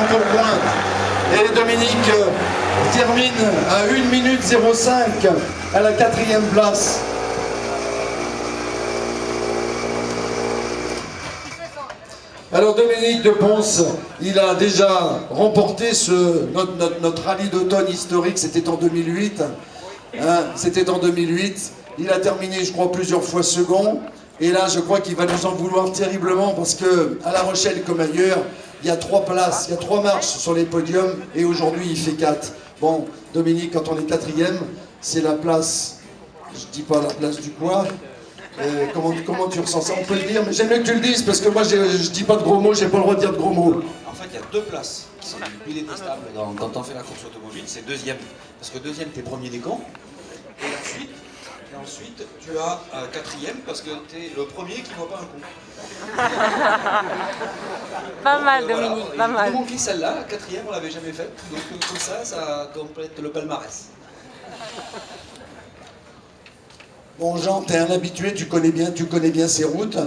encore loin. Et Dominique termine à 1 minute 05 à la 4e place. Alors Dominique de Ponce, il a déjà remporté notre rallye d'automne historique, c'était en 2008. C'était en 2008. Il a terminé, je crois, plusieurs fois second. Et là, je crois qu'il va nous en vouloir terriblement parce que à La Rochelle comme ailleurs, il y a 3 places, il y a 3 marches sur les podiums et aujourd'hui il fait 4. Bon, Dominique, quand on est 4e, c'est la place, je dis pas la place du quoi. Comment tu ressens ça? On peut le dire, mais j'aime mieux que tu le dises parce que moi je dis pas de gros mots, j'ai pas le droit de dire de gros mots. En fait, il y a 2 places qui sont plus détestables quand on fait la course automobile, c'est 2e. Parce que 2e, t'es premier des camps. Et ensuite, tu as 4e parce que t'es le premier qui voit pas un coup. Pas Donc, mal, voilà. Dominique, pas mal. Il nous manquait celle-là, la 4e, on l'avait jamais faite. Donc comme ça complète le palmarès. Bon Jean, tu es un habitué, tu connais bien ces routes.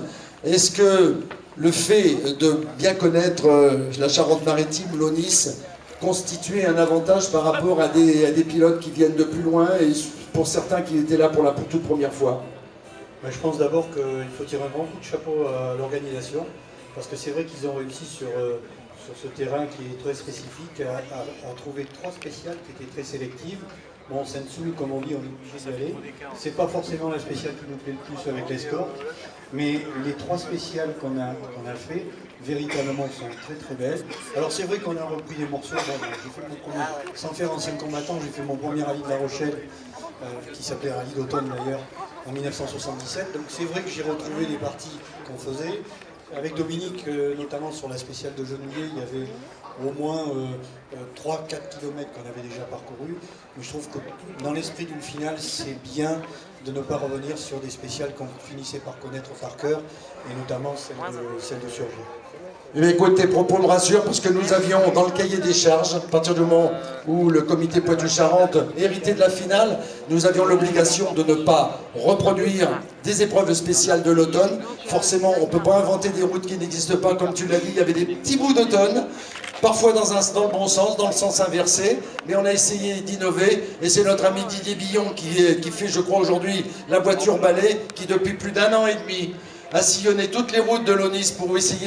Est-ce que le fait de bien connaître la Charente-Maritime, l'Aunis, constituait un avantage par rapport à des pilotes qui viennent de plus loin et pour certains qui étaient là pour la toute première fois? Je pense d'abord qu'il faut tirer un grand coup de chapeau à l'organisation, parce que c'est vrai qu'ils ont réussi sur ce terrain qui est très spécifique à trouver 3 spéciales qui étaient très sélectives. Bon, Sainte-Soule, comme on dit, on est obligé d'y aller. C'est pas forcément la spéciale qui nous plaît le plus avec l'escorte, mais les 3 spéciales qu'on a fait, véritablement, sont très très belles. Alors c'est vrai qu'on a repris des morceaux. Bon, j'ai fait mon premier, sans faire ancien combattant, j'ai fait mon premier rallye de La Rochelle, qui s'appelait rallye d'automne d'ailleurs, en 1977. Donc c'est vrai que j'ai retrouvé les parties qu'on faisait. Avec Dominique, notamment sur la spéciale de Genouillet, il y avait au moins 3-4 km qu'on avait déjà parcouru. Mais je trouve que dans l'esprit d'une finale, c'est bien de ne pas revenir sur des spéciales qu'on finissait par connaître par cœur, et notamment celle de Survie. Eh bien, écoute, tes propos me rassurent parce que nous avions dans le cahier des charges, à partir du moment où le comité Poitou-Charentes héritait de la finale, nous avions l'obligation de ne pas reproduire des épreuves spéciales de l'automne. Forcément, on ne peut pas inventer des routes qui n'existent pas, comme tu l'as dit, il y avait des petits bouts d'automne, parfois dans le bon sens, dans le sens inversé, mais on a essayé d'innover, et c'est notre ami Didier Billon qui fait, je crois, aujourd'hui la voiture balai, qui depuis plus d'1 an et demi a sillonné toutes les routes de l'Aunis pour essayer